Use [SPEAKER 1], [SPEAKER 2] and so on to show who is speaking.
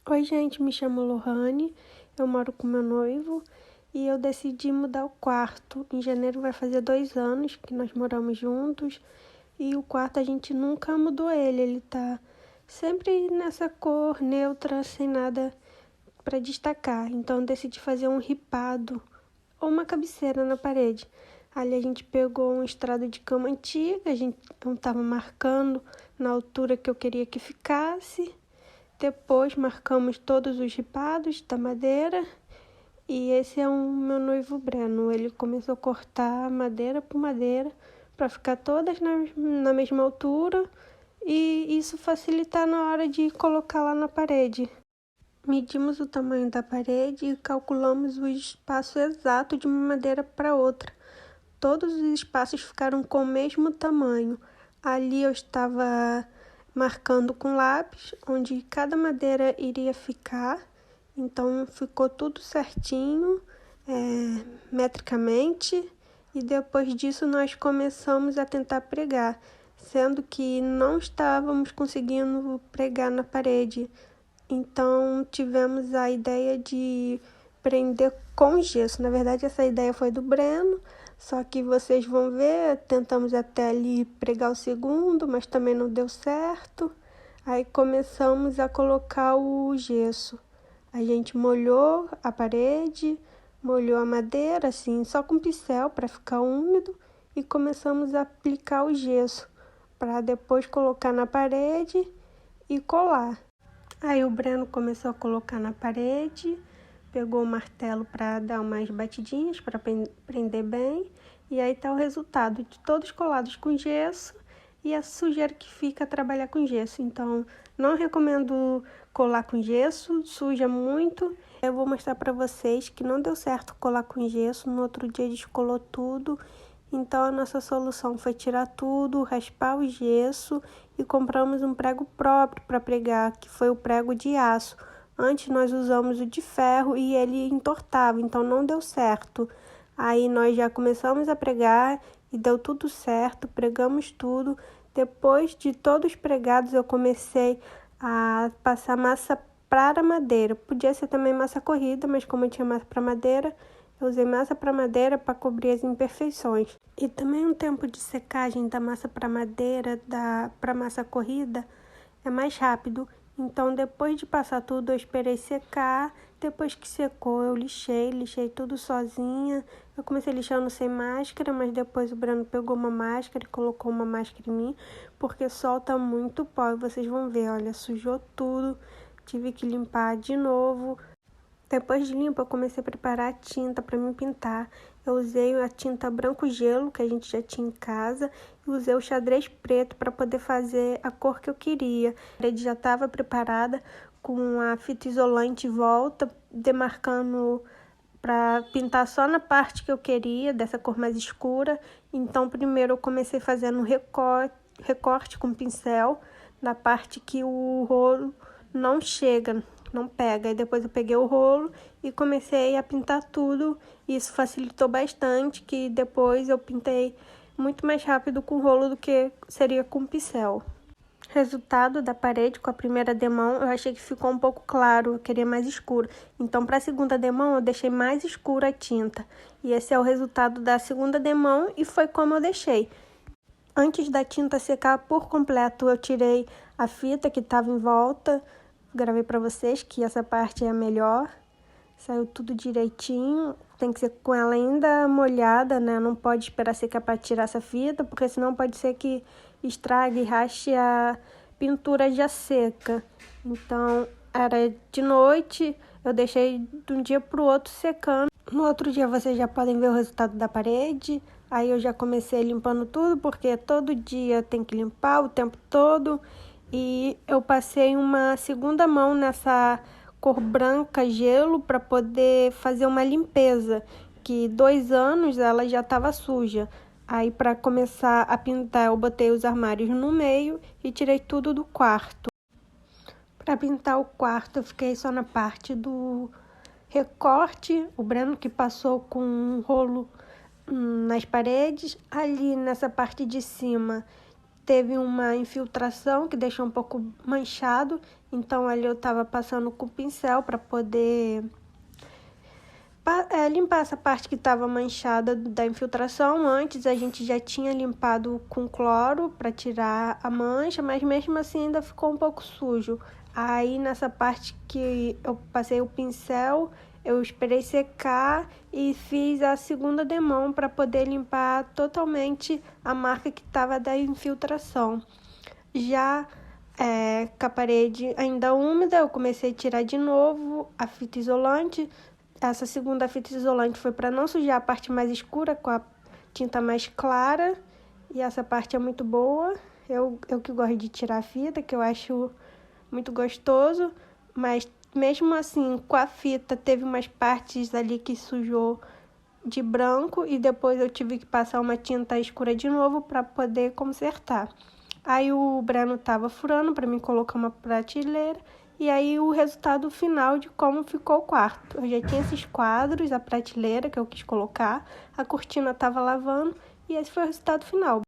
[SPEAKER 1] Oi, gente, me chamo Lohane, eu moro com meu noivo e eu decidi mudar o quarto. Em janeiro vai fazer 2 anos que nós moramos juntos e o quarto a gente nunca mudou ele tá sempre nessa cor neutra, sem nada para destacar. Então eu decidi fazer um ripado ou uma cabeceira na parede. Ali a gente pegou um estrado de cama antiga, a gente não estava marcando na altura que eu queria que ficasse. Depois marcamos todos os ripados da madeira e esse é o meu noivo Breno. Ele começou a cortar madeira por madeira para ficar todas na mesma altura e isso facilitar na hora de colocar lá na parede. Medimos o tamanho da parede e calculamos o espaço exato de uma madeira para outra. Todos os espaços ficaram com o mesmo tamanho. Ali eu estava marcando com lápis onde cada madeira iria ficar. Então ficou tudo certinho, metricamente. E depois disso nós começamos a tentar pregar, sendo que não estávamos conseguindo pregar na parede. Então tivemos a ideia de prender com gesso. Na verdade, essa ideia foi do Breno, só que vocês vão ver, tentamos até ali pregar o segundo, mas também não deu certo. Aí começamos a colocar o gesso. A gente molhou a parede, molhou a madeira, assim, só com pincel para ficar úmido, e começamos a aplicar o gesso para depois colocar na parede e colar. Aí o Breno começou a colocar na parede, pegou o martelo para dar umas batidinhas para prender bem, e aí tá o resultado de todos colados com gesso e a sujeira que fica trabalhar com gesso. Então, não recomendo colar com gesso, suja muito. Eu vou mostrar para vocês que não deu certo colar com gesso, no outro dia descolou tudo. Então, a nossa solução foi tirar tudo, raspar o gesso e compramos um prego próprio para pregar, que foi o prego de aço. Antes nós usamos o de ferro e ele entortava, então não deu certo. Aí nós já começamos a pregar e deu tudo certo, pregamos tudo. Depois de todos pregados, eu comecei a passar massa para madeira. Podia ser também massa corrida, mas como eu tinha massa para madeira, eu usei massa para madeira para cobrir as imperfeições. E também o tempo de secagem da massa para madeira, para massa corrida, é mais rápido. Então, depois de passar tudo, eu esperei secar. Depois que secou, eu lixei tudo sozinha. Eu comecei lixando sem máscara, mas depois o Breno pegou uma máscara e colocou uma máscara em mim, porque solta muito pó. E vocês vão ver, olha, sujou tudo. Tive que limpar de novo. Depois de limpo, eu comecei a preparar a tinta para me pintar. Eu usei a tinta branco gelo, que a gente já tinha em casa, e usei o xadrez preto para poder fazer a cor que eu queria. A parede já estava preparada com a fita isolante em volta, demarcando para pintar só na parte que eu queria, dessa cor mais escura. Então, primeiro eu comecei fazendo um recorte com pincel, na parte que o rolo não chega, não pega. E depois eu peguei o rolo e comecei a pintar tudo. Isso facilitou bastante, que depois eu pintei muito mais rápido com o rolo do que seria com pincel. Resultado da parede com a primeira demão, eu achei que ficou um pouco claro, eu queria mais escuro. Então, para a segunda demão, eu deixei mais escura a tinta. E esse é o resultado da segunda demão e foi como eu deixei. Antes da tinta secar por completo, eu tirei a fita que estava em volta. Gravei para vocês que essa parte é a melhor. Saiu tudo direitinho. Tem que ser com ela ainda molhada, né? Não pode esperar secar para tirar essa fita, porque senão pode ser que estrague e raste a pintura já seca. Então, era de noite, eu deixei de um dia para o outro secando. No outro dia vocês já podem ver o resultado da parede. Aí eu já comecei limpando tudo, porque todo dia tem que limpar o tempo todo. E eu passei uma segunda mão nessa cor branca gelo para poder fazer uma limpeza, que 2 anos ela já estava suja. Aí para começar a pintar eu botei os armários no meio e tirei tudo do quarto. Para pintar o quarto eu fiquei só na parte do recorte, o Breno que passou com um rolo nas paredes. Ali nessa parte de cima teve uma infiltração que deixou um pouco manchado, então ali eu estava passando com o pincel para poder limpar essa parte que estava manchada da infiltração. Antes a gente já tinha limpado com cloro para tirar a mancha, mas mesmo assim ainda ficou um pouco sujo. Aí nessa parte que eu passei o pincel, eu esperei secar e fiz a segunda demão para poder limpar totalmente a marca que estava da infiltração. Já com a parede ainda úmida, eu comecei a tirar de novo a fita isolante. Essa segunda fita isolante foi para não sujar a parte mais escura com a tinta mais clara. E essa parte é muito boa. Eu que gosto de tirar a fita, que eu acho muito gostoso. Mas mesmo assim, com a fita, teve umas partes ali que sujou de branco. E depois eu tive que passar uma tinta escura de novo para poder consertar. Aí o Breno estava furando para mim colocar uma prateleira. E aí o resultado final de como ficou o quarto. Eu já tinha esses quadros, a prateleira que eu quis colocar, a cortina estava lavando e esse foi o resultado final.